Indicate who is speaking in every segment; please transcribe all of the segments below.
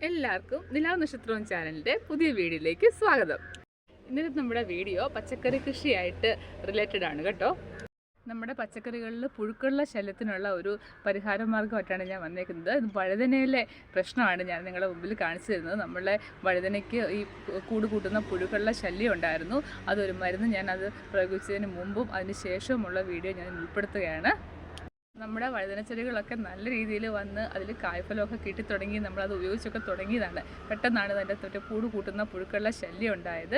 Speaker 1: എല്ലാവർക്കും നിലാവ് നക്ഷത്രവും ചാനലിൻ്റെ പുതിയ വീഡിയോയിലേക്ക് സ്വാഗതം. ഇന്നത്തെ നമ്മുടെ വീഡിയോ പച്ചക്കറി കൃഷിയായിട്ട് റിലേറ്റഡ് ആണ് കേട്ടോ. നമ്മുടെ പച്ചക്കറികളിൽ പുഴുക്കളുടെ ശല്യത്തിനുള്ള ഒരു പരിഹാര മാർഗ്ഗമായിട്ടാണ് ഞാൻ വന്നേക്കുന്നത്. ഇത് വഴുതനയിലെ പ്രശ്നമാണ് ഞാൻ നിങ്ങളുടെ മുമ്പിൽ കാണിച്ചു തരുന്നത്. നമ്മളെ വഴുതനയ്ക്ക് ഈ കൂട് കൂട്ടുന്ന പുഴുക്കളുടെ ശല്യം ഉണ്ടായിരുന്നു. അതൊരു മരുന്ന് ഞാനത് പ്രയോഗിച്ചതിന് മുമ്പും അതിന് ശേഷവുമുള്ള വീഡിയോ ഞാൻ ഉൾപ്പെടുത്തുകയാണ്. നമ്മുടെ വഴുതനച്ചെടികളൊക്കെ നല്ല രീതിയിൽ വന്ന് അതിൽ കായ്ഫലമൊക്കെ കിട്ടിത്തുടങ്ങി നമ്മളത് ഉപയോഗിച്ചൊക്കെ തുടങ്ങിയതാണ്. പെട്ടെന്നാണ് അതിൻ്റെ തൊട്ട് കൂട് കൂട്ടുന്ന പുഴുക്കളുടെ ശല്യം ഉണ്ടായത്.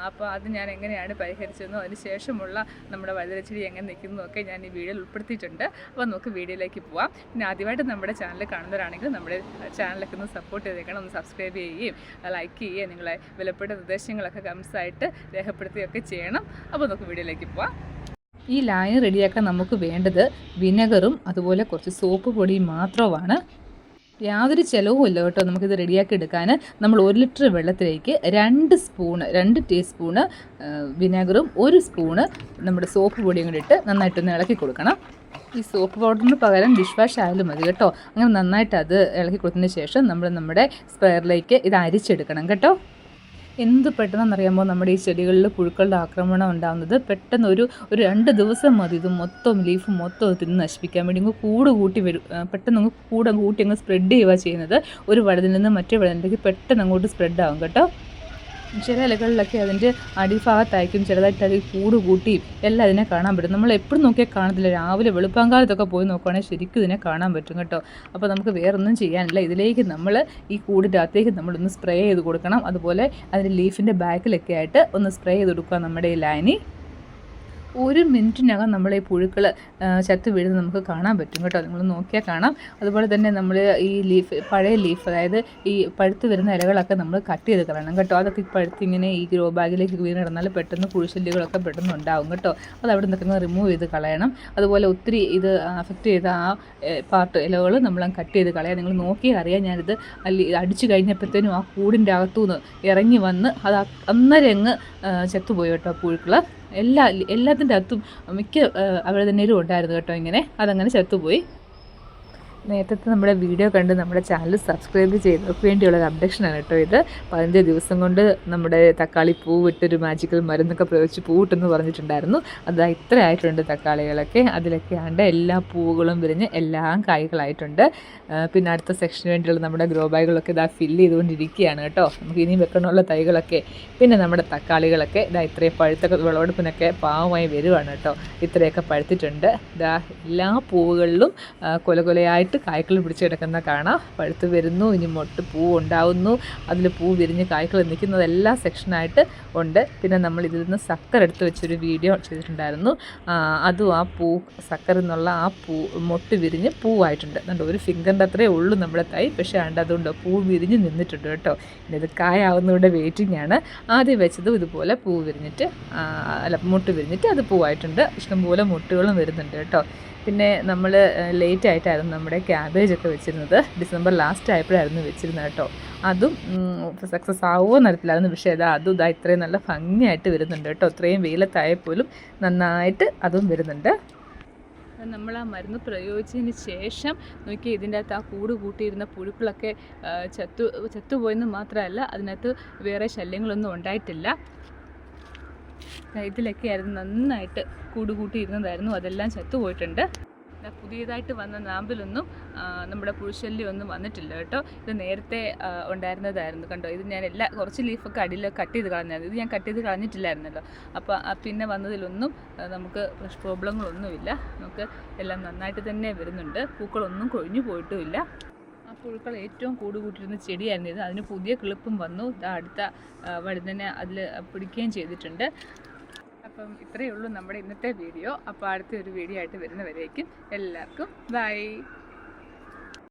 Speaker 1: അപ്പോൾ അത് ഞാൻ എങ്ങനെയാണ് പരിഹരിച്ചതെന്നോ അതിന് ശേഷമുള്ള നമ്മുടെ വഴുതനച്ചെടി എങ്ങനെ നിൽക്കുന്നതൊക്കെ ഞാൻ ഈ വീഡിയോയിൽ ഉൾപ്പെടുത്തിയിട്ടുണ്ട്. അപ്പോൾ നമുക്ക് വീഡിയോയിലേക്ക് പോവാം. പിന്നെ ആദ്യമായിട്ട് നമ്മുടെ ചാനൽ കാണുന്നവരാണെങ്കിൽ നമ്മുടെ ചാനലൊക്കെ ഒന്ന് സപ്പോർട്ട് ചെയ്തേക്കണം, ഒന്ന് സബ്സ്ക്രൈബ് ചെയ്യുകയും ലൈക്ക് ചെയ്യുകയും നിങ്ങളെ വിലപ്പെട്ട നിർദ്ദേശങ്ങളൊക്കെ കമൻസായിട്ട് രേഖപ്പെടുത്തുകയൊക്കെ ചെയ്യണം. അപ്പോൾ നമുക്ക് വീഡിയോയിലേക്ക് പോവാം. ഈ ലായനി റെഡിയാക്കാൻ നമുക്ക് വേണ്ടത് വിനെഗറും അതുപോലെ കുറച്ച് സോപ്പ് പൊടിയും മാത്രമാണ്. യാതൊരു ചിലവുമില്ല കേട്ടോ നമുക്കിത് റെഡിയാക്കി എടുക്കാൻ. നമ്മൾ 1 ലിറ്റർ വെള്ളത്തിലേക്ക് 2 ടീസ്പൂണ് വിനെഗറും 1 സ്പൂണ് നമ്മുടെ സോപ്പ് പൊടിയും കൂടി ഇട്ട് നന്നായിട്ടൊന്ന് ഇളക്കി കൊടുക്കണം. ഈ സോപ്പ് പൗഡറിന് പകരം ഡിഷ് വാഷ് ആയാലും മതി കേട്ടോ. അങ്ങനെ നന്നായിട്ട് അത് ഇളക്കി കൊടുത്തതിന് ശേഷം നമ്മൾ നമ്മുടെ സ്പ്രെയറിലേക്ക് ഇത് അരിച്ചെടുക്കണം കേട്ടോ. എന്ത് പെട്ടെന്നറിയാമോ നമ്മുടെ ഈ ചെടികളിൽ പുഴുക്കളുടെ ആക്രമണം ഉണ്ടാകുന്നത്. പെട്ടെന്ന് ഒരു 2 ദിവസം മതി ഇത് മൊത്തം ലീഫ് മൊത്തം തിന്ന് നശിപ്പിക്കാൻ വേണ്ടി. കൂട് കൂട്ടി വരും, പെട്ടെന്ന് കൂടെ കൂട്ടി അങ്ങ് സ്പ്രെഡ് ചെയ്യുക ചെയ്യുന്നത്. ഒരു വഴുതിൽ നിന്ന് മറ്റേ വഴുതിലേക്ക് പെട്ടെന്ന് അങ്ങോട്ട് സ്പ്രെഡ് ആകും കേട്ടോ. ചില ഇലകളിലൊക്കെ അതിൻ്റെ അടിഭാഗത്തായിരിക്കും ചെറുതായിട്ട് അത് കൂട് കൂട്ടിയും എല്ലാം ഇതിനെ കാണാൻ പറ്റും. നമ്മൾ എപ്പോഴും നോക്കിയാൽ കാണത്തില്ല. രാവിലെ വെളുപ്പാങ്കാലത്തൊക്കെ പോയി നോക്കുകയാണെങ്കിൽ ശരിക്കും ഇതിനെ കാണാൻ പറ്റും കേട്ടോ. അപ്പോൾ നമുക്ക് വേറൊന്നും ചെയ്യാനില്ല. ഇതിലേക്ക് നമ്മൾ ഈ കൂടിൻ്റെ അകത്തേക്ക് നമ്മളൊന്ന് സ്പ്രേ ചെയ്ത് കൊടുക്കണം. അതുപോലെ അതിൻ്റെ ലീഫിൻ്റെ ബാക്കിലൊക്കെ ആയിട്ട് ഒന്ന് സ്പ്രേ ചെയ്ത് കൊടുക്കുക നമ്മുടെ ഈ ലായനി. 1 മിനിറ്റിനകം നമ്മൾ ഈ പുഴുക്കൾ ചത്തു വീഴുന്നത് നമുക്ക് കാണാൻ പറ്റും കേട്ടോ. നിങ്ങൾ നോക്കിയാൽ കാണാം. അതുപോലെ തന്നെ നമ്മൾ ഈ പഴയ ലീഫ്, അതായത് ഈ പഴുത്ത് വരുന്ന ഇലകളൊക്കെ നമ്മൾ കട്ട് ചെയ്ത് കളയണം കേട്ടോ. അതൊക്കെ പഴുത്ത് ഇങ്ങനെ ഈ ഗ്രോ ബാഗിലേക്ക് വീണ് കിടന്നാൽ പെട്ടെന്ന് പുഴുശല്യങ്ങളൊക്കെ പെട്ടെന്ന് ഉണ്ടാവും കേട്ടോ. അത് അവിടെ നിന്നൊക്കെ റിമൂവ് ചെയ്ത് കളയണം. അതുപോലെ ഒത്തിരി ഇത് അഫക്റ്റ് ചെയ്ത ആ പാർട്ട് ഇലകൾ നമ്മൾ കട്ട് ചെയ്ത് കളയാം. നിങ്ങൾ നോക്കിയാൽ അറിയാം. ഞാനിത് അടിച്ചു കഴിഞ്ഞപ്പോഴത്തേനും ആ കൂടിൻ്റെ അകത്തുനിന്ന് ഇറങ്ങി വന്ന് അത് അന്നേരം അങ്ങ് ചത്തുപോയി കേട്ടോ പുഴുക്കൾ. എല്ലാത്തിൻ്റെ അകത്തും മിക്ക അവിടെ തന്നെയും ഉണ്ടായിരുന്നു കേട്ടോ. ഇങ്ങനെ അതങ്ങനെ ചത്തുപോയി. നേരത്തെ നമ്മുടെ വീഡിയോ കണ്ട് നമ്മുടെ ചാനൽ സബ്സ്ക്രൈബ് ചെയ്തവർക്ക് വേണ്ടിയുള്ള അപ്ഡേഷനാണ് കേട്ടോ ഇത്. 15 ദിവസം കൊണ്ട് നമ്മുടെ തക്കാളി പൂവിട്ടൊരു മാജിക്കൽ മരുന്നൊക്കെ പ്രയോഗിച്ച് പൂവിട്ടെന്ന് പറഞ്ഞിട്ടുണ്ടായിരുന്നു. അത് ഇത്ര ആയിട്ടുണ്ട് തക്കാളികളൊക്കെ. അതിലൊക്കെ ആണ്ട് എല്ലാ പൂവുകളും വിരിഞ്ഞ് എല്ലാം കായ്കളായിട്ടുണ്ട്. പിന്നെ അടുത്ത സെക്ഷന് വേണ്ടിയുള്ള നമ്മുടെ ഗ്രോ ബാഗുകളൊക്കെ ഇതാ ഫില്ല് ചെയ്തുകൊണ്ടിരിക്കുകയാണ് കേട്ടോ. നമുക്ക് ഇനിയും വെക്കണമുള്ള തൈകളൊക്കെ. പിന്നെ നമ്മുടെ തക്കാളികളൊക്കെ ഇതാ ഇത്രയും പഴുത്തൊക്കെ വിളവെടുപ്പിനൊക്കെ പാവമായി വരുവാണ് കേട്ടോ. ഇത്രയൊക്കെ പഴുത്തിട്ടുണ്ട്. ഇതാ എല്ലാ പൂവുകളിലും കൊലകൊലയായിട്ട് കായ്ക്കൾ പിടിച്ച് കിടക്കുന്ന കാണാം. പഴുത്ത് വരുന്നു, ഇനി മൊട്ട് പൂ ഉണ്ടാവുന്നു, അതിൽ പൂ വിരിഞ്ഞ് കായ്ക്കൾ നിൽക്കുന്നത് എല്ലാ സെക്ഷനായിട്ട് ഉണ്ട്. പിന്നെ നമ്മൾ ഇതിൽ നിന്ന് സക്കർ എടുത്ത് വെച്ചൊരു വീഡിയോ ചെയ്തിട്ടുണ്ടായിരുന്നു. അതും ആ പൂ സക്കർ എന്നുള്ള ആ മൊട്ട് വിരിഞ്ഞ് പൂവായിട്ടുണ്ട്. അതുകൊണ്ട് ഒരു ഫിംഗറിൻ്റെ അത്രയേ ഉള്ളൂ നമ്മുടെ തൈ. പക്ഷേ അതുകൊണ്ട് പൂ വിരിഞ്ഞ് നിന്നിട്ടുണ്ട് കേട്ടോ. ഇനി ഇത് കായാവുന്നവിടെ വെയിറ്റിംഗ് ആണ്. ആദ്യം വെച്ചതും ഇതുപോലെ പൂ വിരിഞ്ഞിട്ട് മുട്ട് വിരിഞ്ഞിട്ട് അത് പൂവായിട്ടുണ്ട്. ഇഷ്ടംപോലെ മുട്ടുകളും വരുന്നുണ്ട് കേട്ടോ. പിന്നെ നമ്മൾ ലേറ്റ് ആയിട്ടായിരുന്നു നമ്മുടെ ക്യാബേജൊക്കെ വെച്ചിരുന്നത്. ഡിസംബർ ലാസ്റ്റ് ആയപ്പോഴായിരുന്നു വെച്ചിരുന്നത് കേട്ടോ. അതും സക്സസ് ആവുമോ നടത്തില്ലായിരുന്നു. പക്ഷേ അതും ഇതാ ഇത്രയും നല്ല ഭംഗിയായിട്ട് വരുന്നുണ്ട് കേട്ടോ. ഇത്രയും വെയിലത്തായപ്പോലും നന്നായിട്ട് അതും വരുന്നുണ്ട്. നമ്മൾ ആ മരുന്ന് പ്രയോഗിച്ചതിന് ശേഷം നോക്കി ഇതിൻ്റെ അകത്ത് ആ കൂട് കൂട്ടിയിരുന്ന പുഴുക്കളൊക്കെ ചത്തുപോയെന്ന് മാത്രമല്ല, അതിനകത്ത് വേറെ ശല്യങ്ങളൊന്നും ഉണ്ടായിട്ടില്ല. ഇതിലൊക്കെ ആയിരുന്നു നന്നായിട്ട് കൂട് കൂട്ടിയിരുന്നതായിരുന്നു. അതെല്ലാം ചത്തുപോയിട്ടുണ്ട്. പുതിയതായിട്ട് വന്ന നാമ്പിലൊന്നും നമ്മുടെ പുഴുശല്യം ഒന്നും വന്നിട്ടില്ല കേട്ടോ. ഇത് നേരത്തെ ഉണ്ടായിരുന്നതായിരുന്നു കണ്ടോ. ഇത് ഞാൻ കുറച്ച് ലീഫൊക്കെ അടിയിൽ കട്ട് ചെയ്ത് കളഞ്ഞായിരുന്നു. ഇത് ഞാൻ കട്ട് ചെയ്ത് കളഞ്ഞിട്ടില്ലായിരുന്നല്ലോ. അപ്പോൾ പിന്നെ വന്നതിലൊന്നും നമുക്ക് പ്രോബ്ലങ്ങളൊന്നുമില്ല. നമുക്ക് എല്ലാം നന്നായിട്ട് തന്നെ വരുന്നുണ്ട്. പൂക്കളൊന്നും കൊഴിഞ്ഞു പോയിട്ടുമില്ല. ആ പുഴുക്കൾ ഏറ്റവും കൂട് കൂട്ടിയിരുന്ന ചെടിയായിരുന്നു ഇത്. അതിന് പുതിയ കിളിപ്പും വന്നു. അടുത്ത വഴുതന അതിൽ പിടിക്കുകയും ചെയ്തിട്ടുണ്ട്. അപ്പം ഇത്രയേ ഉള്ളൂ നമ്മുടെ ഇന്നത്തെ വീഡിയോ. അപ്പോൾ അടുത്ത ഒരു വീഡിയോ ആയിട്ട് വരുന്നവരേക്കും എല്ലാവർക്കും ബൈ.